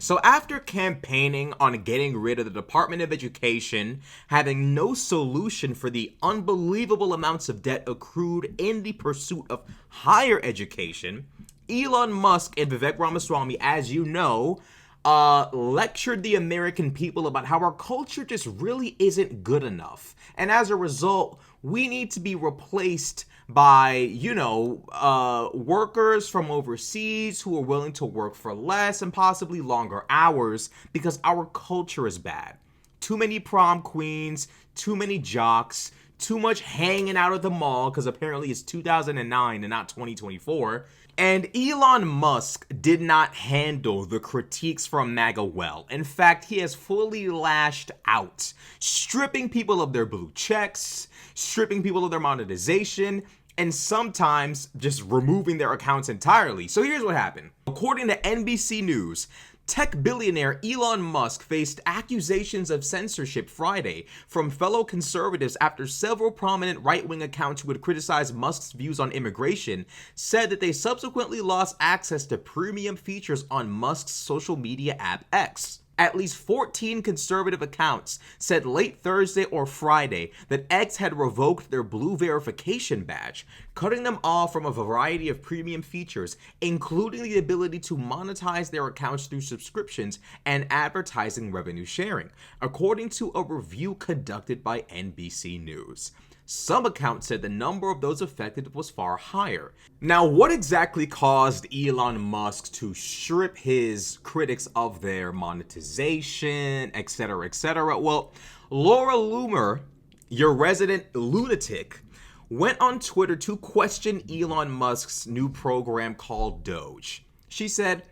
So after campaigning on getting rid of the Department of Education, having no solution for the unbelievable amounts of debt accrued in the pursuit of higher education, Elon Musk and Vivek Ramaswamy, as you know, lectured the American people about how our culture just really isn't good enough. And as a result, we need to be replaced by, workers from overseas who are willing to work for less and possibly longer hours because our culture is bad. Too many prom queens, too many jocks, too much hanging out at the mall because apparently it's 2009 and not 2024. And Elon Musk did not handle the critiques from MAGA well. In fact, he has fully lashed out, stripping people of their blue checks, stripping people of their monetization, and sometimes just removing their accounts entirely. So here's what happened. According to NBC News, tech billionaire Elon Musk faced accusations of censorship Friday from fellow conservatives after several prominent right-wing accounts who had criticized Musk's views on immigration said that they subsequently lost access to premium features on Musk's social media app X. At least 14 conservative accounts said late Thursday or Friday that X had revoked their blue verification badge, cutting them off from a variety of premium features, including the ability to monetize their accounts through subscriptions and advertising revenue sharing, according to a review conducted by NBC News. Some accounts said the number of those affected was far higher. Now, what exactly caused Elon Musk to strip his critics of their monetization, etc., etc.? Well, Laura Loomer, your resident lunatic, went on Twitter to question Elon Musk's new program called Doge. She said,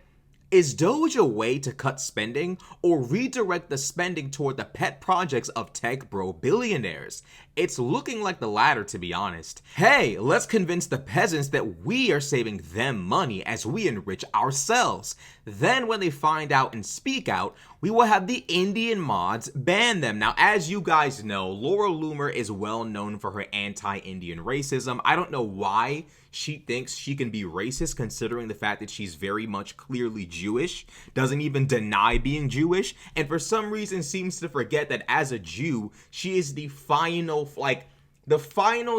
"Is Doge a way to cut spending or redirect the spending toward the pet projects of tech bro billionaires? It's looking like the latter, to be honest. Hey, let's convince the peasants that we are saving them money as we enrich ourselves. Then when they find out and speak out, we will have the Indian mods ban them." Now, as you guys know, Laura Loomer is well known for her anti-Indian racism. I don't know why she thinks she can be racist considering the fact that she's very much clearly Jewish, doesn't even deny being Jewish, and for some reason seems to forget that as a Jew, she is the final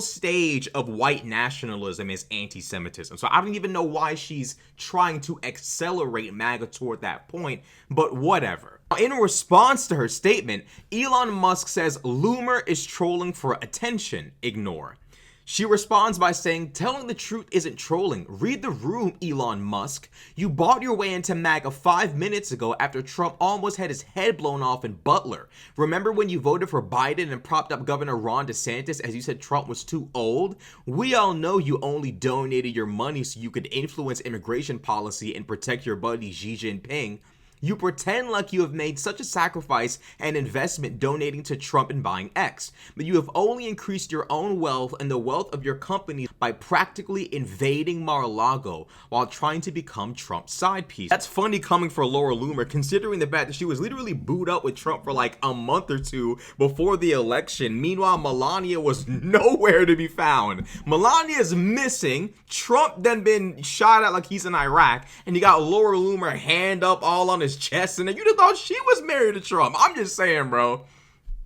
stage of white nationalism is anti-Semitism. So I don't even know why she's trying to accelerate MAGA toward that point, but whatever. In response to her statement, Elon Musk says Loomer is trolling for attention. Ignore. She responds by saying, "Telling the truth isn't trolling. Read the room, Elon Musk. You bought your way into MAGA 5 minutes ago after Trump almost had his head blown off in Butler. Remember when you voted for Biden and propped up Governor Ron DeSantis as you said Trump was too old? We all know you only donated your money so you could influence immigration policy and protect your buddy Xi Jinping. You pretend like you have made such a sacrifice and investment donating to Trump and buying X, but you have only increased your own wealth and the wealth of your company by practically invading Mar-a-Lago while trying to become Trump's side piece." That's funny coming from Laura Loomer, considering the fact that she was literally booed up with Trump for like a month or two before the election. Meanwhile, Melania was nowhere to be found. Melania is missing. Trump then been shot at like he's in Iraq, and you got Laura Loomer hand up all on his chest, and you'd have thought she was married to Trump. I'm just saying, bro.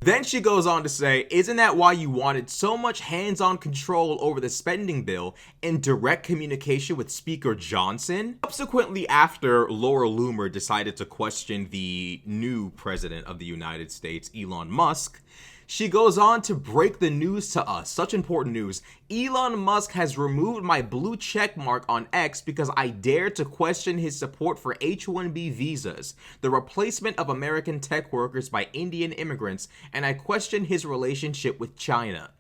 Then she goes on to say, "Isn't that why you wanted so much hands-on control over the spending bill in direct communication with Speaker Johnson?" Subsequently, after Laura Loomer decided to question the new president of the United States, Elon Musk, she goes on to break the news to us. Such important news. "Elon Musk has removed my blue check mark on X because I dared to question his support for H-1B visas, the replacement of American tech workers by Indian immigrants, and I questioned his relationship with China.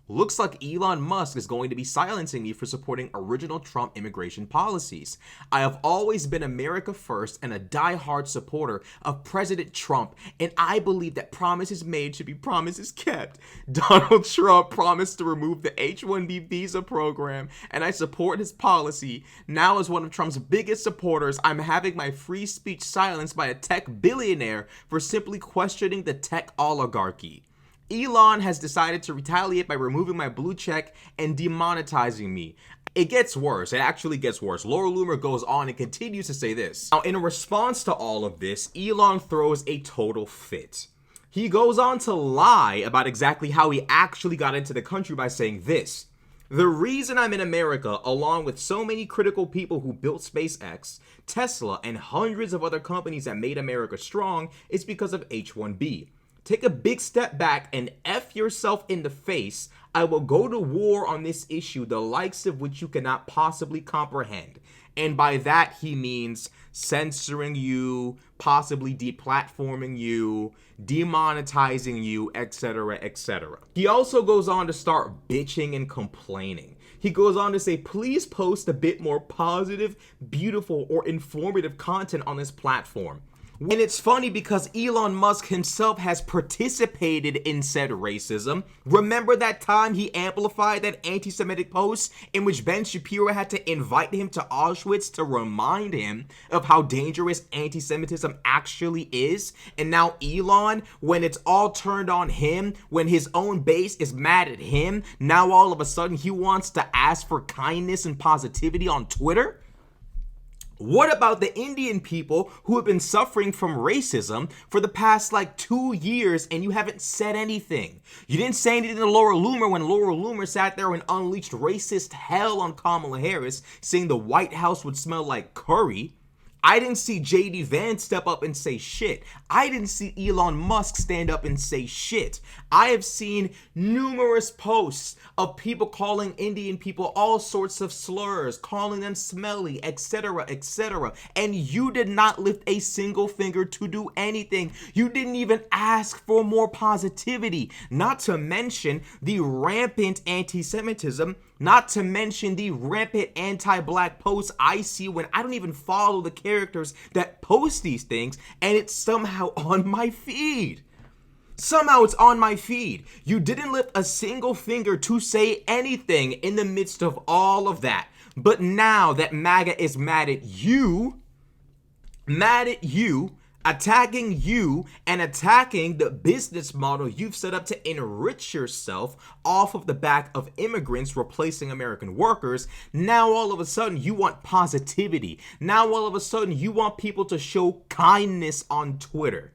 Looks like Elon Musk is going to be silencing me for supporting original Trump immigration policies. I have always been America first and a die-hard supporter of President Trump, and I believe that promises made should be promises kept. Donald Trump promised to remove the H-1B visa program, and I support his policy. Now, as one of Trump's biggest supporters, I'm having my free speech silenced by a tech billionaire for simply questioning the tech oligarchy. Elon has decided to retaliate by removing my blue check and demonetizing me. It gets worse. It actually gets worse. Laura Loomer goes on and continues to say this. Now, in response to all of this, Elon throws a total fit. He goes on to lie about exactly how he actually got into the country by saying this: "The reason I'm in America, along with so many critical people who built SpaceX, Tesla, and hundreds of other companies that made America strong, is because of H-1B. Take a big step back and F yourself in the face. I will go to war on this issue, the likes of which you cannot possibly comprehend." And by that, he means censoring you, possibly deplatforming you, demonetizing you, etc., etc. He also goes on to start bitching and complaining. He goes on to say, please post a bit more positive, beautiful, or informative content on this platform. And it's funny because Elon Musk himself has participated in said racism. Remember that time he amplified that anti-Semitic post in which Ben Shapiro had to invite him to Auschwitz to remind him of how dangerous anti-Semitism actually is? And now Elon, when it's all turned on him, when his own base is mad at him, now all of a sudden he wants to ask for kindness and positivity on Twitter? What about the Indian people who have been suffering from racism for the past 2 years and you haven't said anything? You didn't say anything to Laura Loomer when Laura Loomer sat there and unleashed racist hell on Kamala Harris, saying the White House would smell like curry. I didn't see JD Vance step up and say shit. I didn't see Elon Musk stand up and say shit. I have seen numerous posts of people calling Indian people all sorts of slurs, calling them smelly, etc., etc. And you did not lift a single finger to do anything. You didn't even ask for more positivity. Not to mention the rampant anti-Semitism, not to mention the rampant anti-black posts I see when I don't even follow the characters that post these things, and it's somehow on my feed. Somehow it's on my feed. You didn't lift a single finger to say anything in the midst of all of that. But now that MAGA is mad at you, attacking you and attacking the business model you've set up to enrich yourself off of the back of immigrants replacing American workers, now all of a sudden you want positivity. Now all of a sudden you want people to show kindness on Twitter.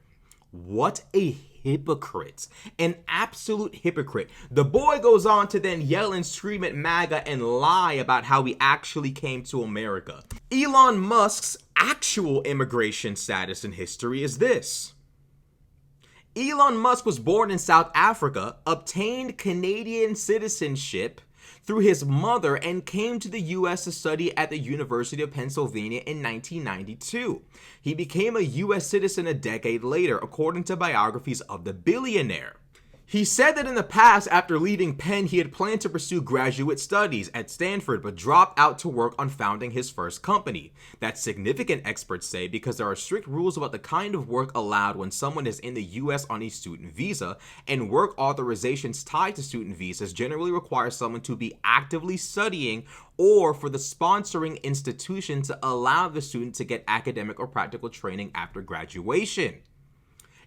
What a hypocrite. An absolute hypocrite. The boy goes on to then yell and scream at MAGA and lie about how he actually came to America. Elon Musk's actual immigration status in history is this. Elon Musk was born in South Africa, obtained Canadian citizenship through his mother, and came to the US to study at the University of Pennsylvania in 1992. He became a US citizen a decade later, according to biographies of the billionaire. He said that in the past, after leaving Penn, he had planned to pursue graduate studies at Stanford, but dropped out to work on founding his first company. That's significant, experts say, because there are strict rules about the kind of work allowed when someone is in the US on a student visa, and work authorizations tied to student visas generally require someone to be actively studying or for the sponsoring institution to allow the student to get academic or practical training after graduation.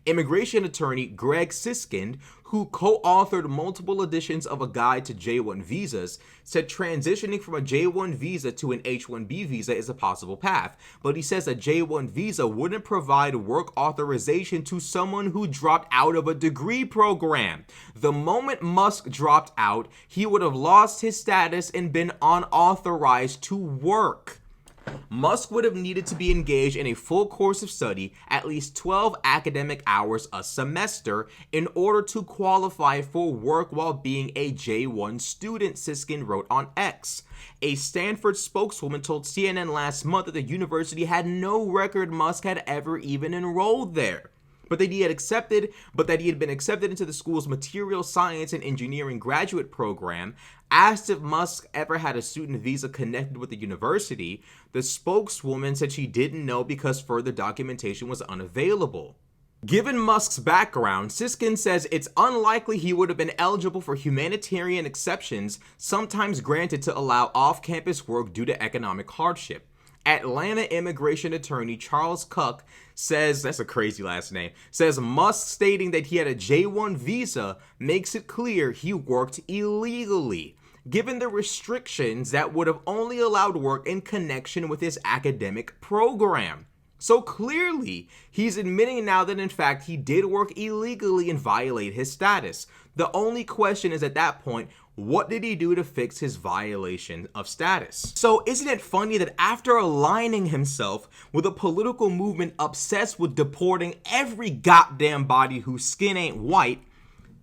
Immigration attorney Greg Siskind, who co-authored multiple editions of a guide to J-1 visas, said transitioning from a J-1 visa to an H-1B visa is a possible path, but he says a J-1 visa wouldn't provide work authorization to someone who dropped out of a degree program. The moment Musk dropped out, he would have lost his status and been unauthorized to work. Musk would have needed to be engaged in a full course of study, at least 12 academic hours a semester, in order to qualify for work while being a J-1 student, Siskin wrote on X. A Stanford spokeswoman told CNN last month that the university had no record Musk had ever even enrolled there, but that he had been accepted into the school's material science and engineering graduate program. Asked if Musk ever had a student visa connected with the university, the spokeswoman said she didn't know because further documentation was unavailable. Given Musk's background, Siskin says it's unlikely he would have been eligible for humanitarian exceptions, sometimes granted to allow off-campus work due to economic hardship. Atlanta immigration attorney Charles Kuck says, that's a crazy last name, says Musk stating that he had a J-1 visa makes it clear he worked illegally. given the restrictions that would have only allowed work in connection with his academic program. So clearly, he's admitting now that in fact he did work illegally and violate his status. The only question is at that point, what did he do to fix his violation of status? So isn't it funny that after aligning himself with a political movement obsessed with deporting every goddamn body whose skin ain't white,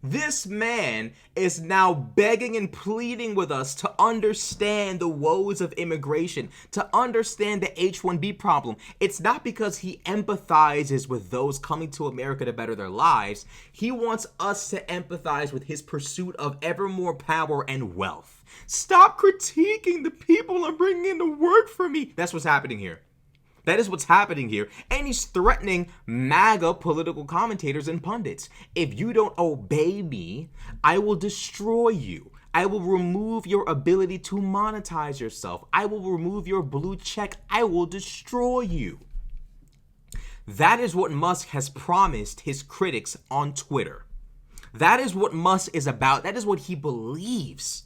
this man is now begging and pleading with us to understand the woes of immigration, to understand the H-1B problem. It's not because he empathizes with those coming to America to better their lives. He wants us to empathize with his pursuit of ever more power and wealth. Stop critiquing the people I'm bringing in to work for me. That's what's happening here. That is what's happening here. And he's threatening MAGA political commentators and pundits. If you don't obey me, I will destroy you. I will remove your ability to monetize yourself. I will remove your blue check. I will destroy you. That is what Musk has promised his critics on Twitter. That is what Musk is about. That is what he believes.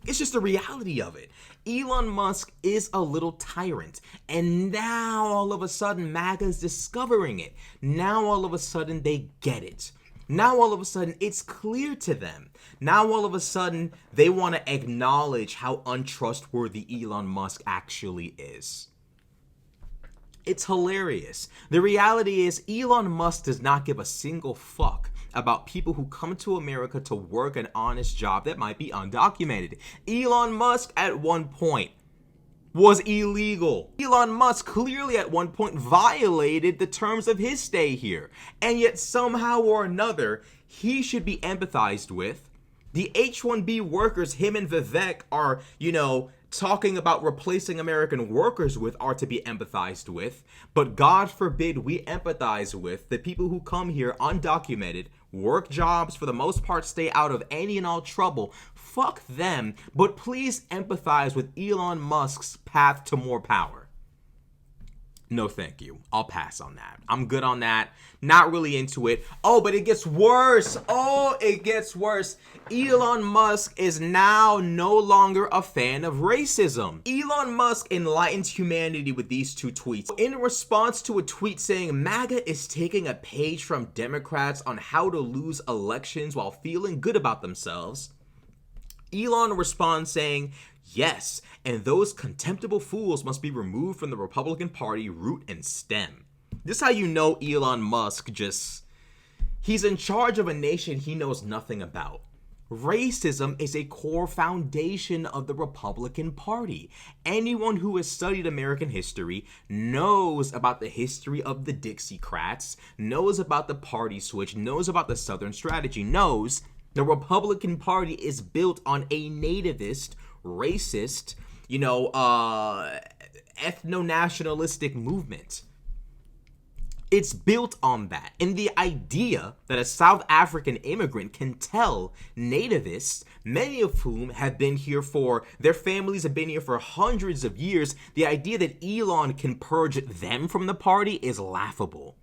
It's just the reality of it. Elon Musk is a little tyrant. And now all of a sudden MAGA is discovering it. Now all of a sudden they get it. Now all of a sudden it's clear to them. Now all of a sudden they want to acknowledge how untrustworthy Elon Musk actually is. It's hilarious. The reality is Elon Musk does not give a single fuck about people who come to America to work an honest job that might be undocumented. Elon Musk at one point was illegal. Elon Musk clearly at one point violated the terms of his stay here. And yet somehow or another, he should be empathized with. The H-1B workers him and Vivek are, talking about replacing American workers with are to be empathized with. But God forbid we empathize with the people who come here undocumented, work jobs, for the most part stay out of any and all trouble. Fuck them, but please empathize with Elon Musk's path to more power. No, thank you. I'll pass on that. I'm good on that. Not really into it. Oh, but it gets worse. It gets worse. Elon Musk is now no longer a fan of racism. Elon Musk enlightens humanity with these two tweets. In response to a tweet saying MAGA is taking a page from Democrats on how to lose elections while feeling good about themselves, Elon responds saying, yes, and those contemptible fools must be removed from the Republican Party root and stem. This is how you know Elon Musk he's in charge of a nation he knows nothing about. Racism is a core foundation of the Republican Party. Anyone who has studied American history knows about the history of the Dixiecrats, knows about the party switch, knows about the Southern strategy, knows the Republican Party is built on a nativist, racist, ethno-nationalistic movement. It's built on that. And the idea that a South African immigrant can tell nativists, many of whom have been here their families have been here for hundreds of years, the idea that Elon can purge them from the party is laughable.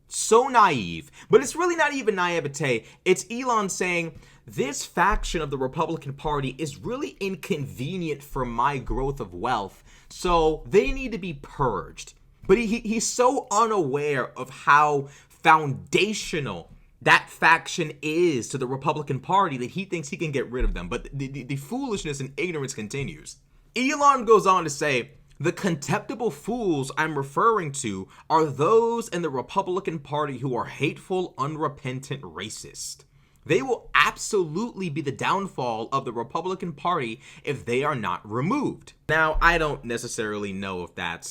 So naive, but it's really not even naivete. It's Elon saying, this faction of the Republican Party is really inconvenient for my growth of wealth, so they need to be purged. But he's so unaware of how foundational that faction is to the Republican Party that he thinks he can get rid of them. But the foolishness and ignorance continues. Elon goes on to say, the contemptible fools I'm referring to are those in the Republican Party who are hateful, unrepentant racists. They will absolutely be the downfall of the Republican Party if they are not removed. Now, I don't necessarily know if that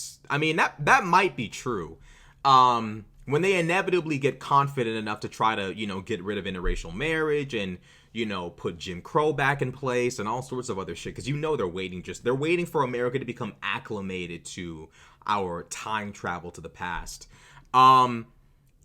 might be true. When they inevitably get confident enough to try to, get rid of interracial marriage and, put Jim Crow back in place and all sorts of other shit. Because they're waiting for America to become acclimated to our time travel to the past.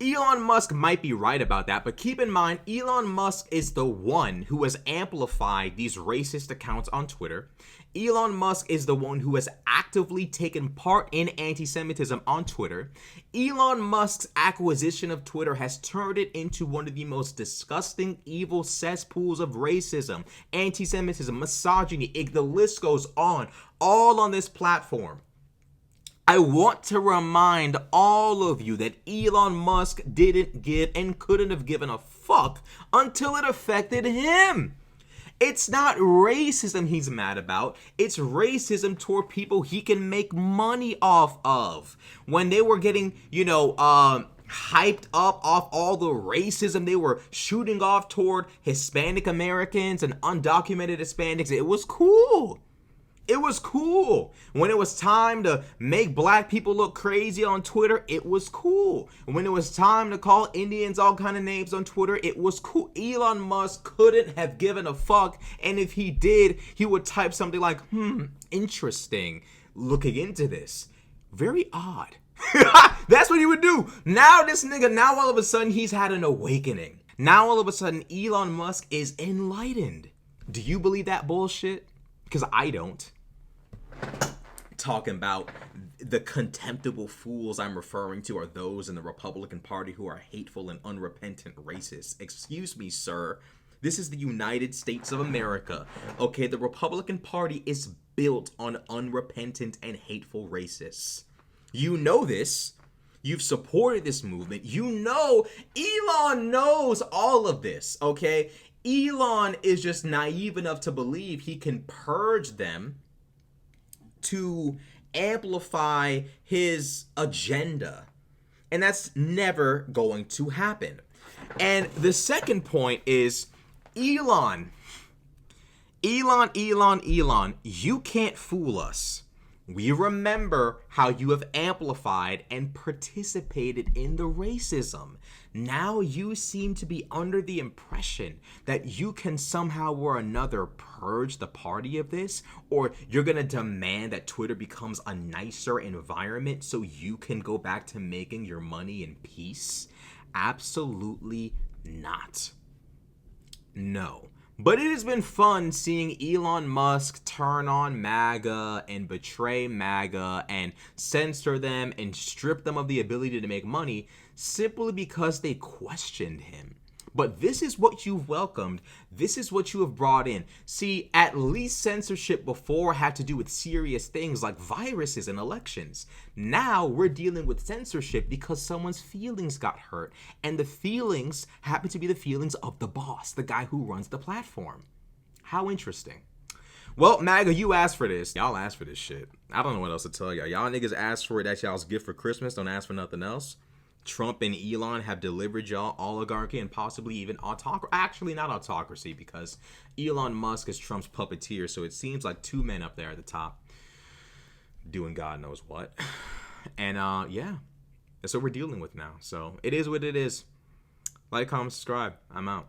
Elon Musk might be right about that, but keep in mind, Elon Musk is the one who has amplified these racist accounts on Twitter. Elon Musk is the one who has actively taken part in anti-Semitism on Twitter. Elon Musk's acquisition of Twitter has turned it into one of the most disgusting, evil cesspools of racism, anti-Semitism, misogyny. The list goes on, all on this platform. I want to remind all of you that Elon Musk didn't give and couldn't have given a fuck until it affected him. It's not racism he's mad about. It's racism toward people he can make money off of. When they were getting, hyped up off all the racism they were shooting off toward Hispanic Americans and undocumented Hispanics, it was cool. It was cool. When it was time to make black people look crazy on Twitter, it was cool. When it was time to call Indians all kind of names on Twitter, it was cool. Elon Musk couldn't have given a fuck. And if he did, he would type something like, interesting, looking into this. Very odd. That's what he would do. Now all of a sudden, he's had an awakening. Now all of a sudden, Elon Musk is enlightened. Do you believe that bullshit? Because I don't. Talking about the contemptible fools I'm referring to are those in the Republican Party who are hateful and unrepentant racists. Excuse me, sir. This is the United States of America. Okay, the Republican Party is built on unrepentant and hateful racists. You know this. You've supported this movement. You know Elon knows all of this, okay? Elon is just naive enough to believe he can purge them to amplify his agenda. And that's never going to happen. And the second point is Elon, you can't fool us. We remember how you have amplified and participated in the racism. Now you seem to be under the impression that you can somehow or another purge the party of this, or you're going to demand that Twitter becomes a nicer environment so you can go back to making your money in peace. Absolutely not. No. But it has been fun seeing Elon Musk turn on MAGA and betray MAGA and censor them and strip them of the ability to make money simply because they questioned him. But this is what you've welcomed. This is what you have brought in. See, at least censorship before had to do with serious things like viruses and elections. Now we're dealing with censorship because someone's feelings got hurt. And the feelings happen to be the feelings of the boss, the guy who runs the platform. How interesting. Well, MAGA, you asked for this. Y'all asked for this shit. I don't know what else to tell y'all. Y'all niggas asked for it. That's y'all's gift for Christmas. Don't ask for nothing else. Trump and Elon have delivered y'all oligarchy and possibly even autocracy. Actually, not autocracy, because Elon Musk is Trump's puppeteer, so it seems like two men up there at the top doing God knows what. And yeah, that's what we're dealing with now. So it is what it is. Like, comment, subscribe. I'm out.